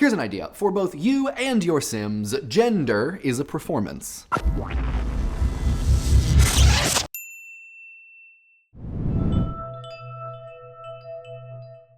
Here's an idea. For both you and your Sims, gender is a performance.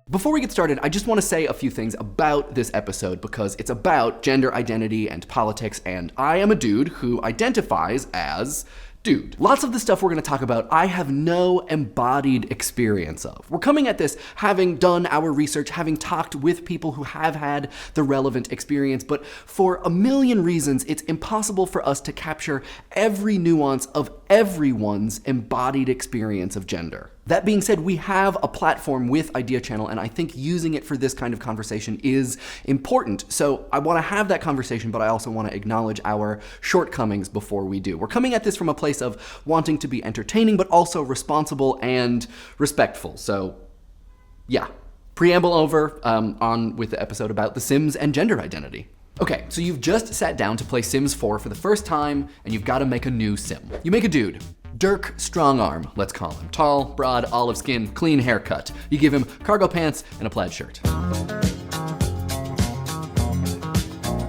Before we get started, I just want to say a few things about this episode because it's about gender identity and politics, and I am a dude who identifies as dude. Lots of the stuff we're going to talk about, I have no embodied experience of. We're coming at this having done our research, having talked with people who have had the relevant experience, but for a million reasons, it's impossible for us to capture every nuance of everyone's embodied experience of gender. That being said, we have a platform with Idea Channel, and I think using it for this kind of conversation is important. So I want to have that conversation, but I also want to acknowledge our shortcomings before we do. We're coming at this from a place of wanting to be entertaining, but also responsible and respectful. So yeah, preamble over, on with the episode about The Sims and gender identity. Okay, so you've just sat down to play Sims 4 for the first time, and you've got to make a new Sim. You make a dude. Dirk Strongarm, let's call him. Tall, broad, olive skin, clean haircut. You give him cargo pants and a plaid shirt.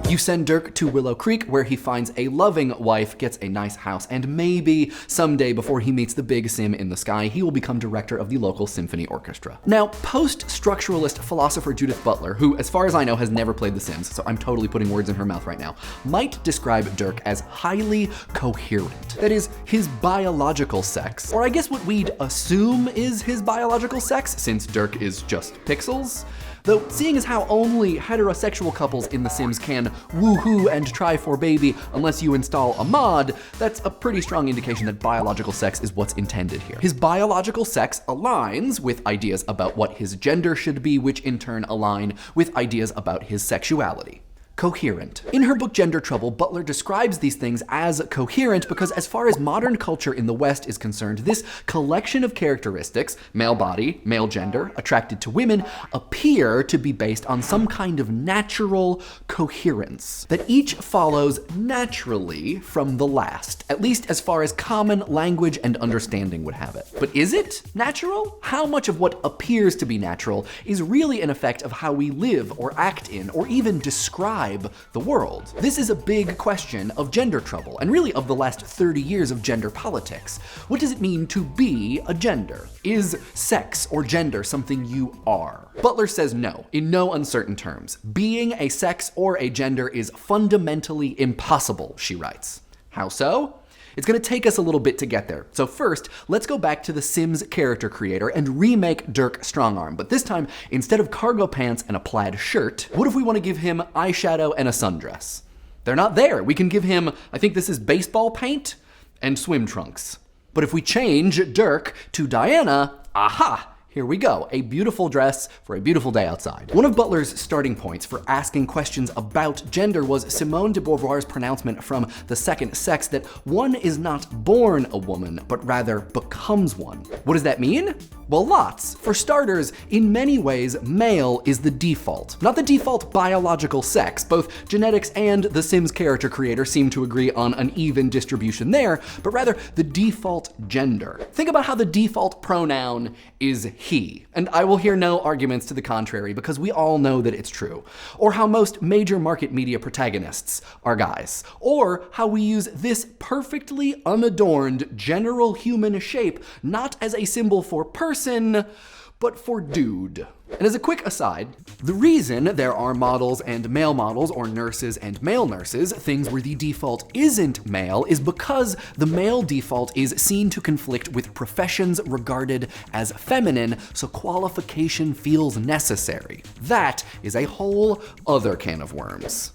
You send Dirk to Willow Creek, where he finds a loving wife, gets a nice house, and maybe someday before he meets the big Sim in the sky, he will become director of the local symphony orchestra. Now, post-structuralist philosopher Judith Butler, who as far as I know has never played The Sims, so I'm totally putting words in her mouth right now, might describe Dirk as highly coherent. That is, his biological sex, or I guess what we'd assume is his biological sex, since Dirk is just pixels. Though, seeing as how only heterosexual couples in The Sims can woohoo and try for baby unless you install a mod, that's a pretty strong indication that biological sex is what's intended here. His biological sex aligns with ideas about what his gender should be, which in turn align with ideas about his sexuality. Coherent. In her book Gender Trouble, Butler describes these things as coherent because as far as modern culture in the West is concerned, this collection of characteristics, male body, male gender, attracted to women, appear to be based on some kind of natural coherence, that each follows naturally from the last, at least as far as common language and understanding would have it. But is it natural? How much of what appears to be natural is really an effect of how we live or act in or even describe the world? This is a big question of gender trouble, and really of the last 30 years of gender politics. What does it mean to be a gender? Is sex or gender something you are? Butler says no, in no uncertain terms. Being a sex or a gender is fundamentally impossible, she writes. How so? It's going to take us a little bit to get there. So first, let's go back to The Sims character creator and remake Dirk Strongarm. But this time, instead of cargo pants and a plaid shirt, what if we want to give him eyeshadow and a sundress? They're not there. We can give him, I think this is baseball paint and swim trunks. But if we change Dirk to Diana, aha! Here we go, a beautiful dress for a beautiful day outside. One of Butler's starting points for asking questions about gender was Simone de Beauvoir's pronouncement from The Second Sex that one is not born a woman, but rather becomes one. What does that mean? Well, lots. For starters, in many ways, male is the default. Not the default biological sex. Both genetics and The Sims character creator seem to agree on an even distribution there, but rather the default gender. Think about how the default pronoun is he, and I will hear no arguments to the contrary because we all know that it's true. Or how most major market media protagonists are guys. Or how we use this perfectly unadorned general human shape not as a symbol for person, but for dude. And as a quick aside, the reason there are models and male models, or nurses and male nurses, things where the default isn't male, is because the male default is seen to conflict with professions regarded as feminine, so qualification feels necessary. That is a whole other can of worms.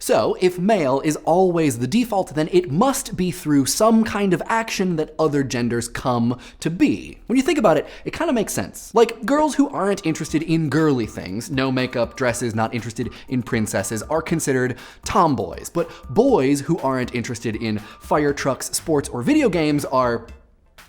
So, if male is always the default, then it must be through some kind of action that other genders come to be. When you think about it, it kind of makes sense. Like, girls who aren't interested in girly things, no makeup, dresses, not interested in princesses, are considered tomboys. But boys who aren't interested in fire trucks, sports, or video games are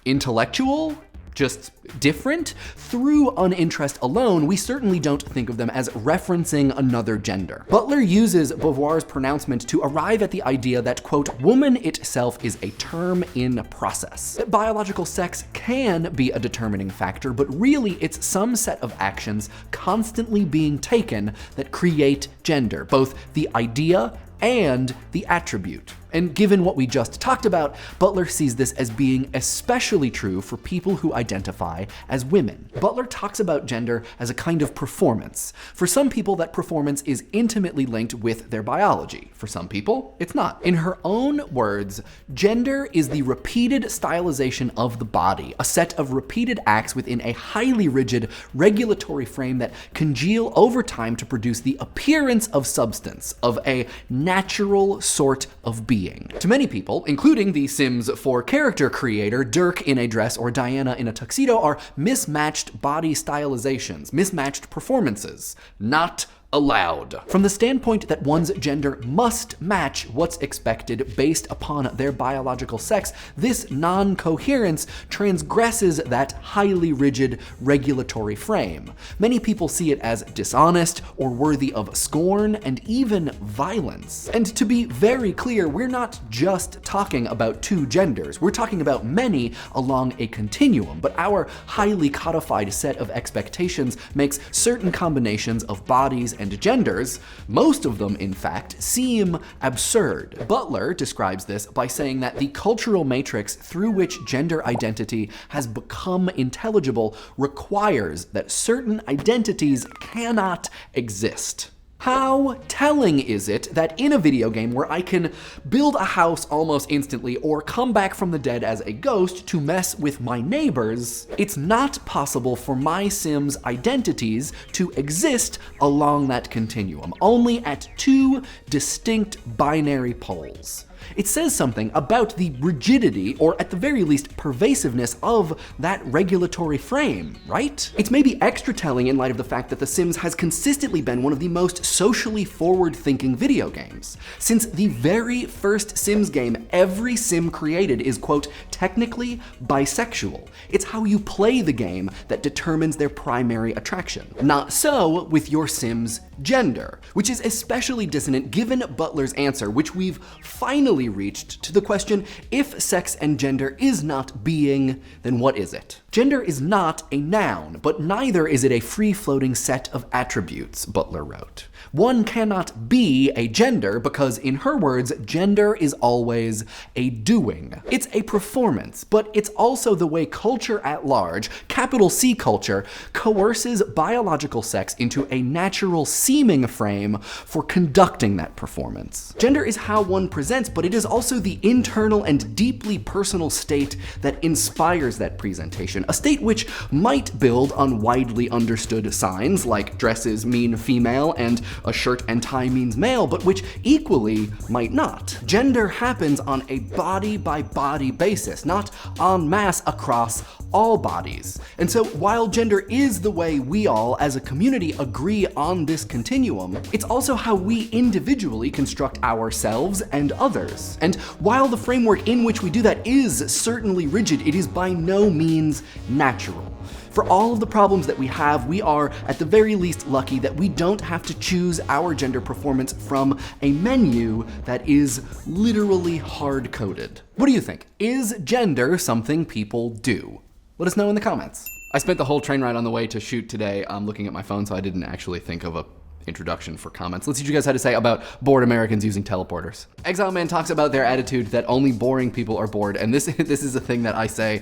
intellectual just different. Through uninterest alone, we certainly don't think of them as referencing another gender. Butler uses Beauvoir's pronouncement to arrive at the idea that, quote, woman itself is a term in process. That biological sex can be a determining factor, but really it's some set of actions constantly being taken that create gender, both the idea and the attribute. And given what we just talked about, Butler sees this as being especially true for people who identify as women. Butler talks about gender as a kind of performance. For some people, that performance is intimately linked with their biology. For some people, it's not. In her own words, gender is the repeated stylization of the body, a set of repeated acts within a highly rigid regulatory frame that congeal over time to produce the appearance of substance, of a natural sort of being. To many people, including the Sims 4 character creator, Dirk in a dress or Diana in a tuxedo are mismatched body stylizations, mismatched performances, not allowed. From the standpoint that one's gender must match what's expected based upon their biological sex, this non-coherence transgresses that highly rigid regulatory frame. Many people see it as dishonest or worthy of scorn and even violence. And to be very clear, we're not just talking about two genders. We're talking about many along a continuum, but our highly codified set of expectations makes certain combinations of bodies and genders, most of them in fact, seem absurd. Butler describes this by saying that the cultural matrix through which gender identity has become intelligible requires that certain identities cannot exist. How telling is it that in a video game where I can build a house almost instantly or come back from the dead as a ghost to mess with my neighbors, it's not possible for my Sims identities to exist along that continuum, only at two distinct binary poles. It says something about the rigidity, or at the very least pervasiveness, of that regulatory frame, right? It's maybe extra telling in light of the fact that The Sims has consistently been one of the most socially forward-thinking video games. Since the very first Sims game, every Sim created is, quote, technically bisexual. It's how you play the game that determines their primary attraction. Not so with your Sim's gender, which is especially dissonant given Butler's answer, which we've finally reached, to the question, if sex and gender is not being, then what is it? Gender is not a noun, but neither is it a free-floating set of attributes, Butler wrote. One cannot be a gender because, in her words, gender is always a doing. It's a performance, but it's also the way culture at large, capital C culture, coerces biological sex into a natural seeming frame for conducting that performance. Gender is how one presents, but it is also the internal and deeply personal state that inspires that presentation, a state which might build on widely understood signs like dresses mean female and a shirt and tie means male, but which equally might not. Gender happens on a body-by-body basis, not en masse across all bodies. And so while gender is the way we all as a community agree on this continuum, it's also how we individually construct ourselves and others. And while the framework in which we do that is certainly rigid, it is by no means natural. For all of the problems that we have, we are at the very least lucky that we don't have to choose our gender performance from a menu that is literally hard-coded. What do you think? Is gender something people do? Let us know in the comments. I spent the whole train ride on the way to shoot today looking at my phone, so I didn't actually think of a introduction for comments. Let's see what you guys had to say about bored Americans using teleporters. Exileman talks about their attitude that only boring people are bored, and this is a thing that I say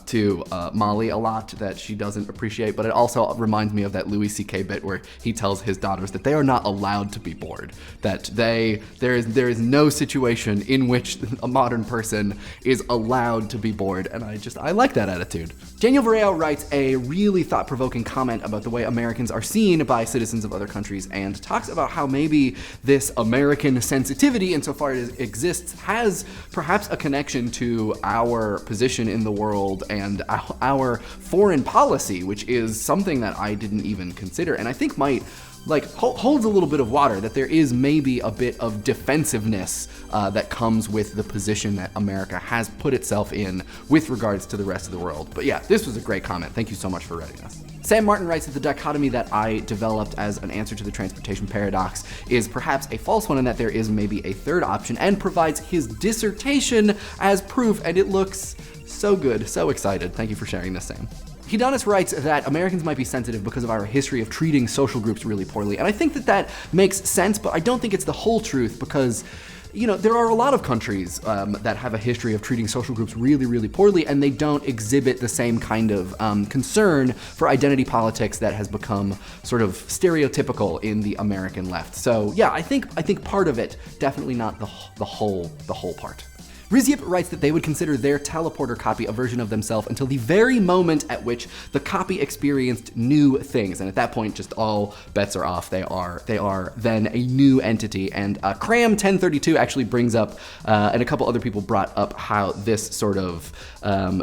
to Molly a lot that she doesn't appreciate, but it also reminds me of that Louis C.K. bit where he tells his daughters that they are not allowed to be bored, that there is no situation in which a modern person is allowed to be bored, and I like that attitude. Danielle Varejão writes a really thought-provoking comment about the way Americans are seen by citizens of other countries, and talks about how maybe this American sensitivity, insofar as it exists, has perhaps a connection to our position in the world and our foreign policy, which is something that I didn't even consider, and I think might like holds a little bit of water, that there is maybe a bit of defensiveness that comes with the position that America has put itself in with regards to the rest of the world. But yeah, this was a great comment. Thank you so much for writing this. Sam Martin writes that the dichotomy that I developed as an answer to the transportation paradox is perhaps a false one, and that there is maybe a third option, and provides his dissertation as proof, and it looks so good. So excited. Thank you for sharing this, Sam. Hidanas writes that Americans might be sensitive because of our history of treating social groups really poorly. And I think that that makes sense, but I don't think it's the whole truth, because there are a lot of countries that have a history of treating social groups really, really poorly, and they don't exhibit the same kind of concern for identity politics that has become sort of stereotypical in the American left. So yeah, I think part of it, definitely not the whole part. Rhys Yip writes that they would consider their teleporter copy a version of themselves until the very moment at which the copy experienced new things. And at that point, just all bets are off. They are then a new entity. And Cram 1032 actually brings up, and a couple other people brought up, how this sort of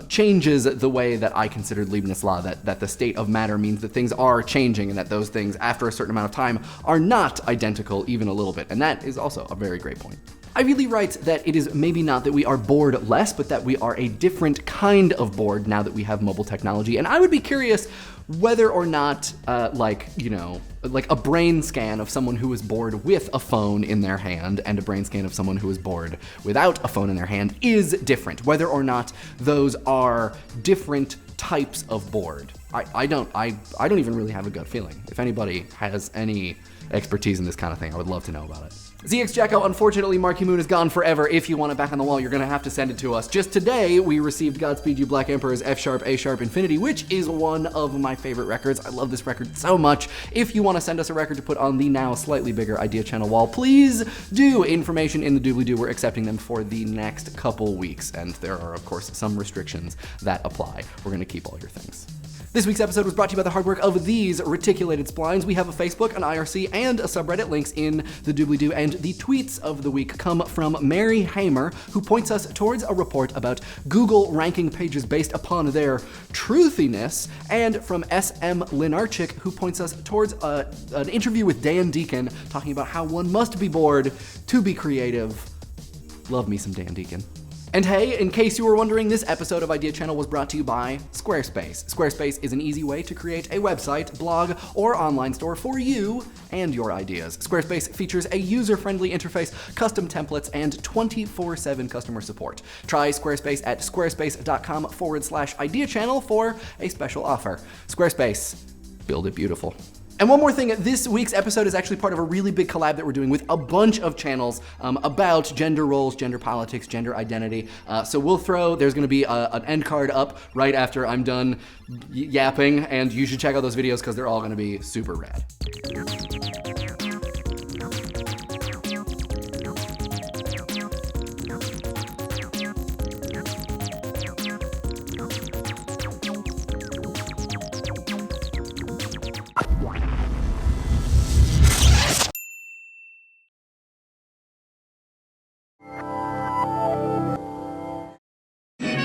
changes the way that I considered Leibniz law, that the state of matter means that things are changing, and that those things, after a certain amount of time, are not identical even a little bit. And that is also a very great point. Ivy Lee writes that it is maybe not that we are bored less, but that we are a different kind of bored now that we have mobile technology. And I would be curious whether or not, like a brain scan of someone who is bored with a phone in their hand and a brain scan of someone who is bored without a phone in their hand is different. Whether or not those are different types of bored. I don't even really have a gut feeling. If anybody has any expertise in this kind of thing, I would love to know about it. zxjacko, unfortunately, Marky Moon is gone forever. If you want it back on the wall, you're gonna have to send it to us. Just today, we received Godspeed You Black Emperor's F-sharp, A-sharp Infinity, which is one of my favorite records. I love this record so much. If you want to send us a record to put on the now slightly bigger Idea Channel wall, please do. Information in the doobly-doo. We're accepting them for the next couple weeks, and there are, of course, some restrictions that apply. We're gonna keep all your things. This week's episode was brought to you by the hard work of these reticulated splines. We have a Facebook, an IRC, and a subreddit. Links in the doobly-doo, and the tweets of the week come from Mary Hamer, who points us towards a report about Google ranking pages based upon their truthiness, and from SM Linarchik, who points us towards an interview with Dan Deacon talking about how one must be bored to be creative. Love me some Dan Deacon. And hey, in case you were wondering, this episode of Idea Channel was brought to you by Squarespace. Squarespace is an easy way to create a website, blog, or online store for you and your ideas. Squarespace features a user-friendly interface, custom templates, and 24/7 customer support. Try Squarespace at squarespace.com/Idea Channel for a special offer. Squarespace, build it beautiful. And one more thing, this week's episode is actually part of a really big collab that we're doing with a bunch of channels about gender roles, gender politics, gender identity. So there's gonna be an end card up right after I'm done yapping, and you should check out those videos because they're all gonna be super rad.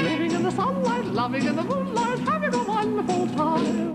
Living in the sunlight, loving in the moonlight, having a wonderful time.